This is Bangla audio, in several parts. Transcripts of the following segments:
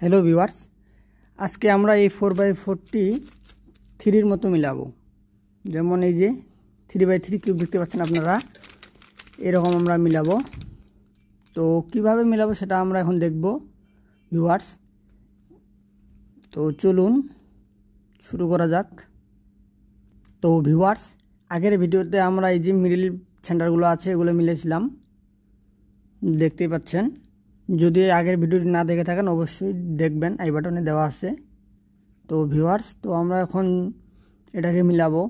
হ্যালো ভিউয়ার্স, আজকে আমরা এই 4x4টি 3-র মতো মিলাবো। যেমন এই যে 3x3 কিউব দেখতে পাচ্ছেন আপনারা, এরকম আমরা মিলাবো। তো কিভাবে মিলাবো সেটা আমরা এখন দেখব ভিউয়ার্স। তো চলুন শুরু করা যাক। তো ভিউয়ার্স, আগের ভিডিওতে আমরা এই যে মিডল সেন্টারগুলো আছে এগুলো মিলেছিলাম, দেখতেই পাচ্ছেন। যদি আগের ভিডিওটি না দেখে থাকেন অবশ্যই দেখবেন, আই বাটনে দেওয়া আছে। তো ভিউয়ার্স, তো আমরা এখন এটাকে মিলাবো।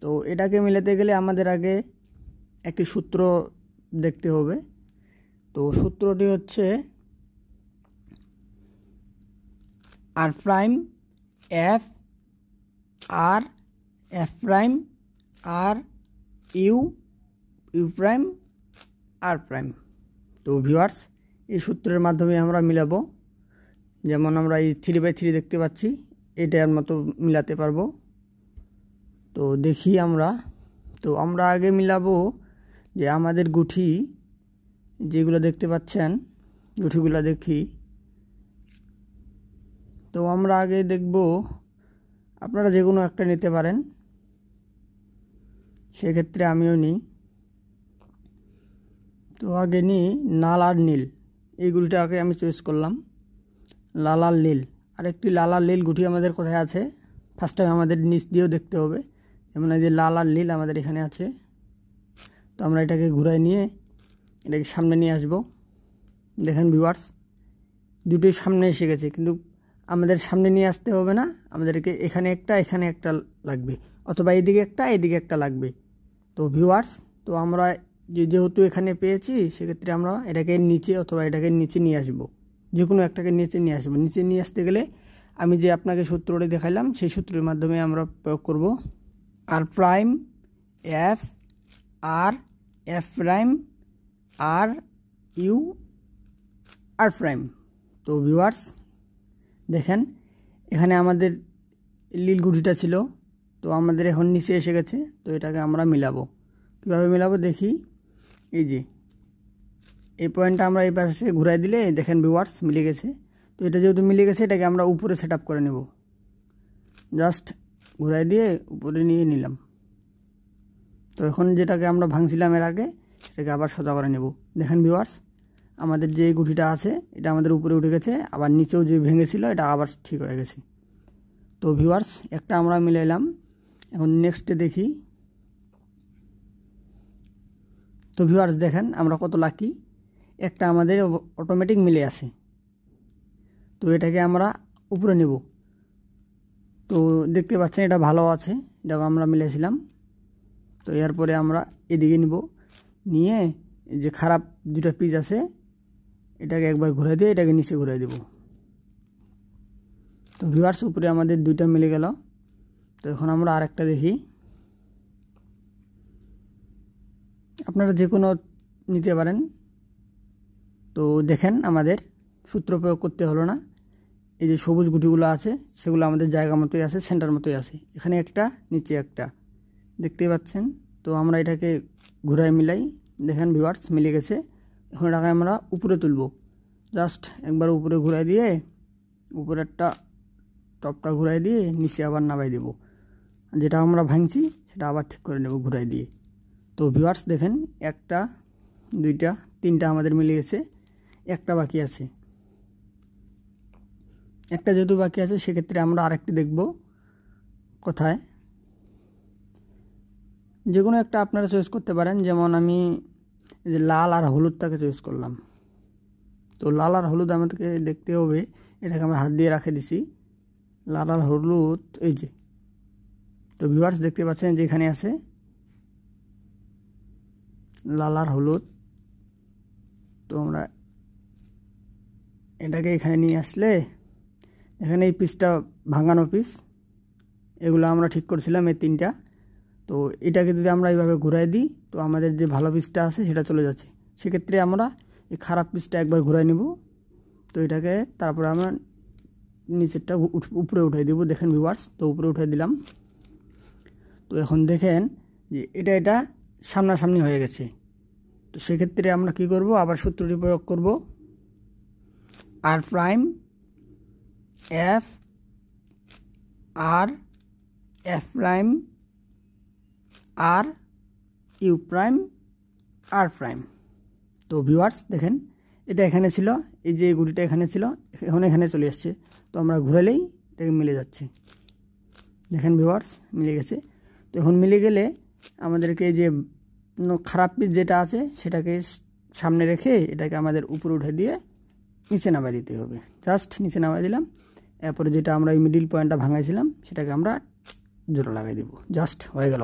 তো এটাকে মিলাতে গেলে আমাদের আগে একটি সূত্র দেখতে হবে। তো সূত্রটি হচ্ছে R prime F R F prime R U U prime আর প্রাইম। তো ভিউয়ার্স, এই সূত্রের মাধ্যমে আমরা মিলাবো। যেমন আমরা এই 3x3 দেখতে পাচ্ছি, এটার মতো মিলাতে পারবো। তো দেখি আমরা। তো আমরা আগে মিলাবো যে আমাদের গুঠি যেগুলো দেখতে পাচ্ছেন, গুঠিগুলো দেখি। তো আমরা আগে দেখব, আপনারা যে কোনো একটা নিতে পারেন, সেক্ষেত্রে আমিও নিই। তো আগে নিই লাল আর নীল, এই গুটিটা আগে আমি চয়েস করলাম। লাল আর নীল, আরেকটি লাল আর নীল গুটি আমাদের কোথায় আছে ফার্স্ট টাইম আমাদের নিচ দিয়েও দেখতে হবে। যেমন এই যে লাল আর নীল আমাদের এখানে আছে। তো আমরা এটাকে ঘুরাই নিয়ে এটাকে সামনে নিয়ে আসব। দেখেন ভিউয়ার্স, দুটোই সামনে এসে গেছে, কিন্তু আমাদের সামনে নিয়ে আসতে হবে না, আমাদেরকে এখানে একটা লাগবে, অথবা এইদিকে একটা লাগবে। তো ভিউয়ার্স, তো আমরা যেহেতু এখানে পেয়েছি, সেক্ষেত্রে আমরা এটাকে নিচে অথবা এটাকে নিচে নিয়ে আসব, যে কোনো একটাকে নিচে নিয়ে আসবো। নিচে নিয়ে আসতে গেলে আমি যে আপনাকে সূত্রটি দেখাইলাম সেই সূত্রের মাধ্যমে আমরা প্রয়োগ করব। R prime F R F prime R U R prime. তো ভিউয়ার্স দেখেন, এখানে আমাদের নীল গুটিটা ছিল, তো আমাদের এখন নিচে এসে গেছে। তো এটাকে আমরা মিলাবো। কীভাবে মিলাবো দেখি। এই যে এই পয়েন্টটা আমরা এই পাশে ঘুরাই দিলে দেখেন ভিউয়ার্স মিলে গেছে। তো এটা যেহেতু মিলে গেছে, এটাকে আমরা উপরে সেট আপ করে নেব। জাস্ট ঘুরাই দিয়ে উপরে নিয়ে নিলাম। তো এখন যেটাকে আমরা ভাঙছিলাম এর আগে, সেটাকে আবার সোজা করে নেব। দেখেন ভিউয়ার্স, আমাদের যে গুটিটা আছে এটা আমাদের উপরে উঠে গেছে, আবার নিচেও যে ভেঙেছিল এটা আবার ঠিক হয়ে গেছে। তো ভিউয়ার্স, একটা আমরা মিলাইলাম। এখন নেক্সটে দেখি। তো ভিউয়ার্স দেখেন আমরা কত লাকি, একটা আমাদের অটোমেটিক মিলে আছে। তো এটাকে আমরা উপরে নেব। তো দেখতে পাচ্ছেন এটা ভালো আছে, এটাকে আমরা মিলেছিলাম। তো এরপরে আমরা এদিকে নিব, নিয়ে যে খারাপ দুটা পিস আছে এটাকে একবার ঘুরে দিয়ে এটাকে নিচে ঘুরে দেব। তো ভিউয়ার্স, উপরে আমাদের দুইটা মিলে গেল। তো এখন আমরা আরেকটা দেখি। আপনারা যে কোনো নিতে পারেন। তো দেখেন আমাদের সূত্র প্রয়োগ করতে হলো না। এই যে সবুজ গুটিগুলো আছে সেগুলো আমাদের জায়গা মতোই আছে, সেন্টার মতোই আছে। এখানে একটা, নিচে একটা, দেখতেই পাচ্ছেন। তো আমরা এটাকে ঘুরাই মিলাই, দেখেন ভিউয়ার্স মিলে গেছে। এখন এটাকে আমরা উপরে তুলব। জাস্ট একবার উপরে ঘুরাই দিয়ে, উপরেরটা টপটা ঘুরাই দিয়ে নিচে আবার নামাই দেব। যেটা আমরা ভাঙছি সেটা আবার ঠিক করে নেব ঘুরাই দিয়ে। তো ভিউয়ার্স দেখেন, একটা, দুইটা, তিনটা আমাদের মিলে গেছে, একটা বাকি আছে। একটা যেহেতু বাকি আছে, সেক্ষেত্রে আমরা আরেকটি দেখব কোথায়। যে কোনো একটা আপনারা চয়েস করতে পারেন। যেমন আমি এই যে লাল আর হলুদটাকে চয়েস করলাম। তো লাল আর হলুদ আমাদেরকে দেখতে হবে, এটাকে আমরা হাত দিয়ে রাখে দিছি। লাল আর হলুদ এই যে। তো ভিউয়ার্স দেখতে পাচ্ছেন যে এখানে আছে লাল আর হলুদ। তো আমরা এটাকে এখানে নিয়ে আসলে এখানে এই পিসটা ভাঙানো পিস, এগুলো আমরা ঠিক করেছিলাম এই তিনটা। তো এটাকে যদি আমরা এইভাবে ঘুরাই দিই, তো আমাদের যে ভালো পিসটা আছে সেটা চলে যাচ্ছে। সেক্ষেত্রে আমরা এই খারাপ পিসটা একবার ঘুরাই নেব। তো এটাকে তারপরে আমরা নিচেরটা উপরে উঠাই দেব। দেখেন ভিউয়ার্স, তো উপরে উঠাই দিলাম। তো এখন দেখেন যে এটা সামনাসামনি হয়ে গেছে। তো সেক্ষেত্রে আমরা কি করব, আবার সূত্রটি প্রয়োগ করব। R prime F R F prime R you prime R prime. তো ভিউয়ার্স দেখেন এটা এখানে ছিল, এই যে গুটিটা এখানে ছিল, এখন এখানে চলে আসছে। তো আমরা ঘুরালেই এটাকে মিলে যাচ্ছে। দেখেন ভিউয়ার্স মিলে গেছে। তো এখন মিলে গেলে আমাদেরকে যে খারাপ পিস যেটা আছে সেটাকে সামনে রেখে এটাকে আমাদের উপরে উঠে দিয়ে নিচে নামাই দিতে হবে। জাস্ট নিচে নামাই দিলাম, এরপরে যেটা আমরা এই মিডিল পয়েন্টটা ভাঙাইছিলাম সেটাকে আমরা জোড়া লাগাই দেব। জাস্ট হয়ে গেল।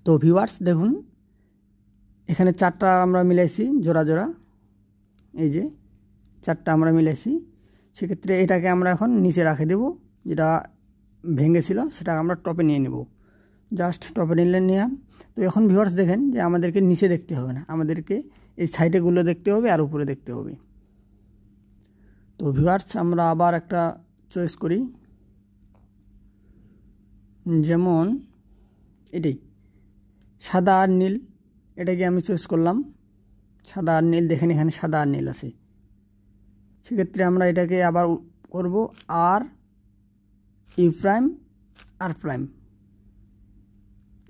তো ভিউয়ার্স দেখুন এখানে 4টা আমরা মিলাইছি জোড়া জোড়া, এই যে 4টা আমরা মিলাইছি। সেক্ষেত্রে এটাকে আমরা এখন নিচে রাখে দেব, যেটা ভেঙেছিল সেটা আমরা টপে নিয়ে নেব। জাস্ট টপে নিয়ে তো এখন ভিউয়ার্স দেখেন যে আমাদেরকে নিচে দেখতে হবে না, আমাদেরকে এই সাইডেগুলো দেখতে হবে আর উপরে দেখতে হবে। তো ভিউয়ার্স আমরা আবার একটা চয়েস করি, যেমন এটাই সাদা আর নীল, এটাকে আমি চয়েস করলাম সাদা আর নীল। দেখেন এখানে সাদা আর নীল আছে। সেক্ষেত্রে আমরা এটাকে আবার করব আর ইউ প্রাইম আর প্রাইম,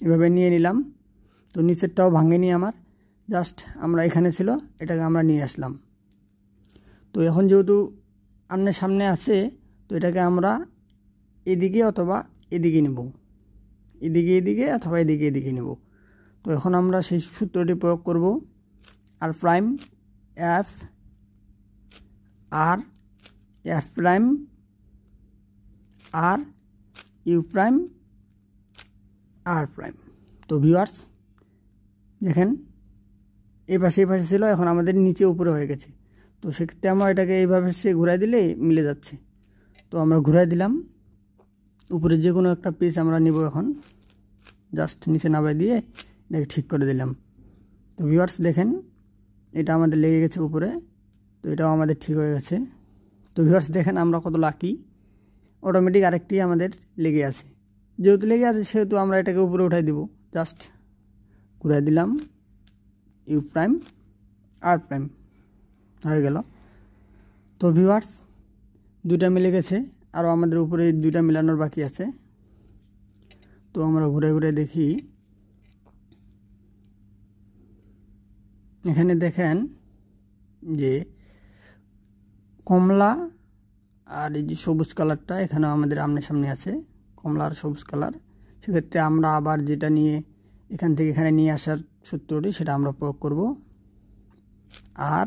এভাবে নিয়ে নিলাম। তো নিচেরটাও ভাঙেনি আমার, জাস্ট আমরা এখানে ছিল এটাকে আমরা নিয়ে আসলাম। তো এখন যেহেতু আমনে সামনে আছে, তো এটাকে আমরা এদিকে অথবা এদিকে নেব, এদিকে অথবা এদিকে নেব। তো এখন আমরা সেই সূত্রটি প্রয়োগ করব, R prime F R F prime R you prime R prime. তো ভিউয়ার্স দেখেন এই পাশে ছিল, এখন আমাদের নিচে উপরে হয়ে গেছে। তো সেক্ষেত্রে আমরা এটাকে এইভাবে সে ঘুরাই দিলে মিলে যাচ্ছে। তো আমরা ঘুরাই দিলাম, উপরে যে কোনো একটা পিস আমরা নিব এখন, জাস্ট নিচে নামাই দিয়ে এটাকে ঠিক করে দিলাম। তো ভিউয়ার্স দেখেন এটা আমাদের লেগে গেছে উপরে, তো এটাও আমাদের ঠিক হয়ে গেছে। তো ভিউয়ার্স দেখেন আমরা কত লাকি, অটোমেটিক আরেকটি আমাদের লেগে আছে। যেহেতু লেগে আছে সেহেতু আমরা এটাকে উপরে উঠাই দিব, জাস্ট ঘুরাই দিলাম ইউ প্রাইম আর প্রাইম, হয়ে গেল। তো ভিউয়ার্স দুইটা মিলে গেছে, আরও আমাদের উপরে দুইটা মিলানোর বাকি আছে। তো আমরা ঘুরে ঘুরে দেখি, এখানে দেখেন যে কমলা আর এই যে সবুজ কালারটা এখানেও আমাদের সামনে আছে, কমলা আর সবুজ কালার। সেক্ষেত্রে আমরা আবার যেটা নিয়ে এখান থেকে এখানে নিয়ে আসার সূত্রটি সেটা আমরা প্রয়োগ করব, আর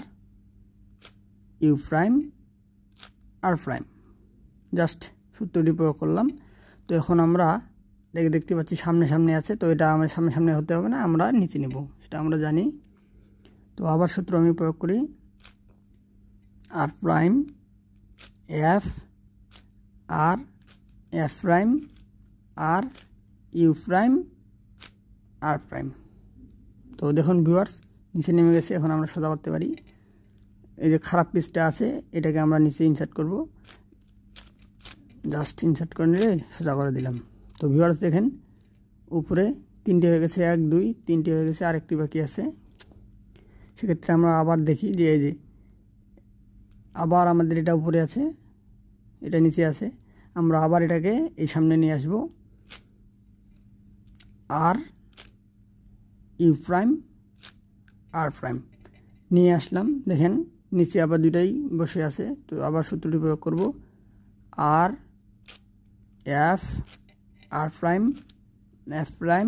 you prime R prime, just সূত্রটি প্রয়োগ করলাম। তো এখন আমরা দেখতে পাচ্ছি সামনে আছে, তো এটা আমার সামনে হতে হবে না, আমরা নিচে নেব, সেটা আমরা জানি। তো আবার সূত্র আমি প্রয়োগ করি, R prime F R F prime R you prime R prime. তো দেখুন ভিউয়ার্স নিচে নেমে গেছে। এখন আমরা সোজা করতে পারি, এই যে খারাপ পিসটা আছে এটাকে আমরা নিচে ইনসার্ট করব, জাস্ট ইনসার্ট করে নিলে সোজা করে দিলাম। তো ভিউয়ার্স দেখেন উপরে 3টে হয়ে গেছে, 1 2 3টে হয়ে গেছে, আরেকটি বাকি আছে। সেক্ষেত্রে আমরা আবার দেখি যে এই যে আবার আমাদের এটা উপরে আছে, এটা নিচে আছে, আমরা আবার এটাকে এই সামনে নিয়ে আসব, আর ইউ প্রাইম আর প্রাইম নিয়ে আসলাম। দেখেন নিচে আবার দুইটাই বসে আছে। তো আবার সূত্রটি প্রয়োগ করব, R F R prime F prime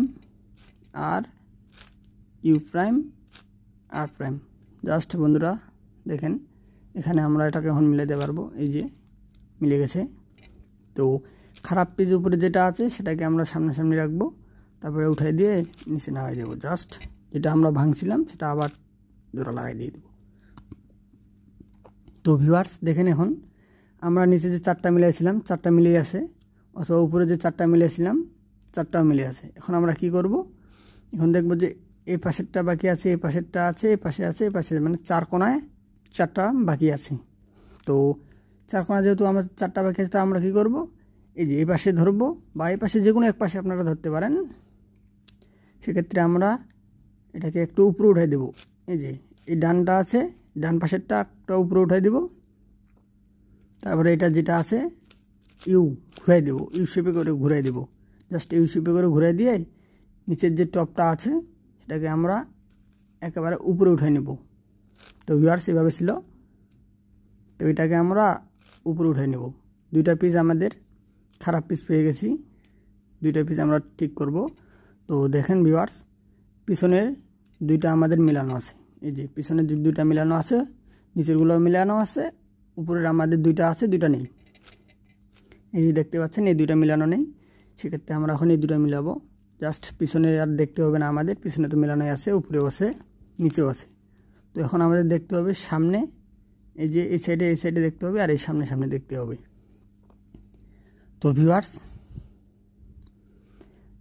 R you prime R prime. Just বন্ধুরা দেখেন এখানে আমরা এটাকে এখন মিলাতে পারবো, এই যে মিলে গেছে। তো খারাপ পিস উপরে যেটা আছে সেটাকে আমরা সামনে রাখবো, তারপরে উঠাই দিয়ে নিচে নামাই দেবো। জাস্ট যেটা আমরা ভাঙছিলাম সেটা আবার জোড়া লাগাই দিয়ে দেবো। তো ভিউয়ার্স দেখেন এখন আমরা নিচে যে 4টা মিলাইছিলাম 4টা মিলে আছে, অথবা উপরে যে 4টা মিলাইছিলাম 4টাও মিলে আছে। এখন আমরা কি করব, এখন দেখব যে এই পাশেরটা বাকি আছে, এই পাশেরটা আছে, এই পাশে আছে, এই পাশে, মানে 4 কোণায় 4টা বাকি আছে। তো 4 কোণা যেহেতু আমার 4টা বাকি আছে, আমরা কি করব, এই যে এই পাশে ধরবো বা এই পাশে যে কোনো এক পাশে আপনারা ধরতে পারেন। সেক্ষেত্রে আমরা এটাকে একটু উপরে উঠাই দেব, এই যে এই ডানটা আছে ডান পাশেরটা একটা উপরে উঠাই দেব, তারপরে এটা যেটা আছে ইউ ঘুরাই দেবো, ইউ শেপে করে ঘুরাই দেবো। জাস্ট ইউ শেপে করে ঘুরাই দিয়ে নিচের যে টপটা আছে সেটাকে আমরা একেবারে উপরে উঠাই নেব। তো ভিউয়ার্স এভাবে ছিল, তো এটাকে আমরা উপরে উঠাই নেব। দুইটা পিস আমাদের খারাপ পিস পেয়ে গেছি, দুইটা পিস আমরা ঠিক করব। তো দেখেন ভিউয়ার্স, পিছনের দুইটা আমাদের মিলানো আছে, এই যে পিছনের দুইটা মিলানো আছে, নিচেরগুলো মিলানো আছে, উপরের আমাদের দুইটা আছে, দুইটা নেই। এই যে দেখতে পাচ্ছেন এই দুইটা মিলানো নেই, সেক্ষেত্রে আমরা এখন এই দুইটা মিলাবো। জাস্ট পিছনে আর দেখতে হবে না আমাদের, পিছনে তো মিলানোই আছে, উপরেও আছে নিচেও আছে। তো এখন আমাদের দেখতে হবে সামনে, এই যে এই সাইডে দেখতে হবে, আর এই সামনে সামনে দেখতে হবে। তো ভিউয়ার্স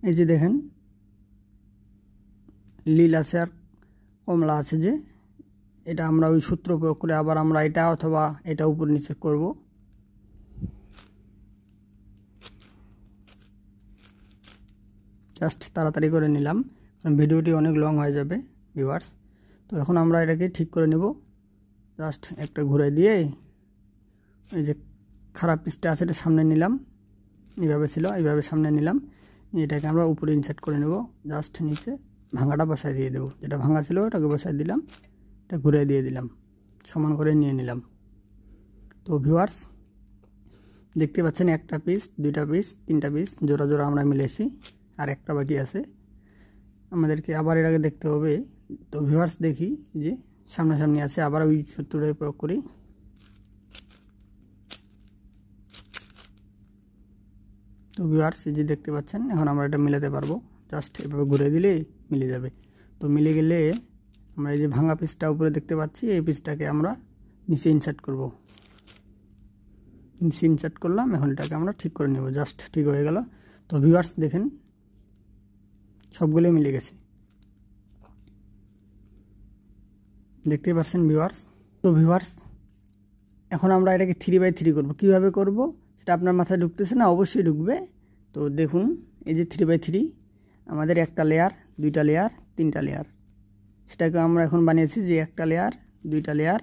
এই যে দেখেন নীল আছে আর কমলা আছে, যে এটা আমরা ওই সূত্র প্রয়োগ করে আবার আমরা এটা অথবা এটা উপর নিচে করব। জাস্ট তাড়াতাড়ি করে নিলাম, কারণ ভিডিওটি অনেক লং হয়ে যাবে ভিউয়ার্স। তো এখন আমরা এটাকে ঠিক করে নেব। জাস্ট একটা ঘুরে দিয়ে এই যে খারাপ পিসটা আছে এটা সামনে নিলাম, এইভাবে ছিল, এইভাবে সামনে নিলাম, এটাকে আমরা উপরে ইনসার্ট করে নেব। জাস্ট নিচে ভাঙাটা বসায় দিয়ে দেবো, যেটা ভাঙা ছিল ওটাকে বসায় দিলাম, এটা ঘুরে দিয়ে দিলাম, সমান করে নিয়ে নিলাম। তো ভিউয়ার্স দেখতে পাচ্ছেন একটা পিস, দুইটা পিস, তিনটা পিস জোড়া জোড়া আমরা মিলেছি, আর একটা বাকি আছে, আমাদেরকে আবার এটাকে দেখতে হবে। তো ভিউয়ার্স দেখি যে সামনাসামনি আছে, আবার ওই সূত্রটাই প্রয়োগ করি। তো ভিউয়ার্স এই যে দেখতে পাচ্ছেন, এখন আমরা এটা মিলাতে পারবো, জাস্ট এভাবে ঘুরে দিলেই মিলে যাবে। তো মিলে গেলে আমরা এই যে ভাঙা পিসটা উপরে দেখতে পাচ্ছি, এই পিসটাকে আমরা নিচে ইনসার্ট করব। নিচে ইনসার্ট করলাম, এখন এটাকে আমরা ঠিক করে নেব। জাস্ট ঠিক হয়ে গেল। তো ভিউয়ার্স দেখেন সবগুলোই মিলে গেছে, দেখতেই পাচ্ছেন ভিউয়ার্স। তো ভিউয়ার্স এখন আমরা এটাকে 3x3 করব। কিভাবে করব সেটা আপনার মাথায় ঢুকতেছে না? অবশ্যই ঢুকবে। তো দেখুন এই যে 3x3 আমাদের একটা লেয়ার, দুইটা লেয়ার, তিনটা লেয়ার, সেটাকে আমরা এখন বানিয়েছি যে একটা লেয়ার, দুইটা লেয়ার,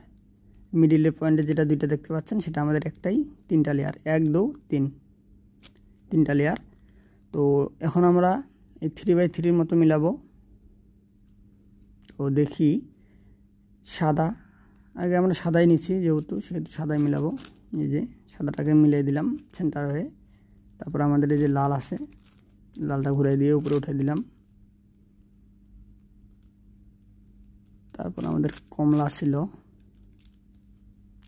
মিডিলের পয়েন্টে যেটা দুইটা দেখতে পাচ্ছেন সেটা আমাদের একটাই, তিনটা লেয়ার, 1 2 3, তিনটা লেয়ার। তো এখন আমরা এই 3x3 মতো মিলাবো। তো দেখি সাদা, আগে আমরা সাদাই নিচ্ছি যেহেতু, সেহেতু সাদাই মিলাবো। এই যে সাদাটাকে মিলিয়ে দিলাম সেন্টার হয়ে, তারপর আমাদের এই যে লাল আছে, লালটা ঘুরিয়ে দিয়ে উপরে উঠে দিলাম। তারপর আমাদের কমলা ছিল।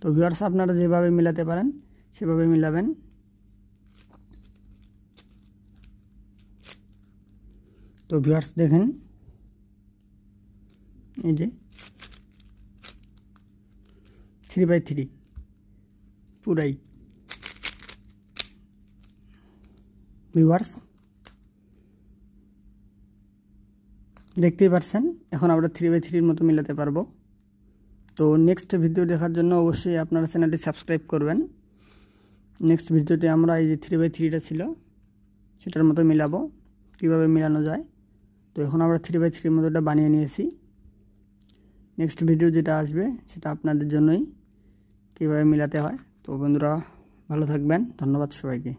তো ভিউয়ার্স আপনারা যেভাবে মিলাতে পারেন সেভাবে মিলাবেন। তো ভিউয়ার্স দেখেন এই যে 3x3 পুরাই। ভিউয়ার্স দেখতেই পাচ্ছেন, এখন আমরা 3x3 মতো মিলাতে পারবো। তো নেক্সট ভিডিও দেখার জন্য অবশ্যই আপনারা চ্যানেলটি সাবস্ক্রাইব করবেন। নেক্সট ভিডিওতে আমরা এই যে 3x3টা ছিল সেটার মতো মিলাবো, কীভাবে মিলানো যায়। তো এখন আমরা 3x3 মতোটা বানিয়ে নিয়েছি। নেক্সট ভিডিও যেটা আসবে সেটা আপনাদের জন্যই, কীভাবে মিলাতে হয়। তো বন্ধুরা ভালো থাকবেন, ধন্যবাদ সবাইকে।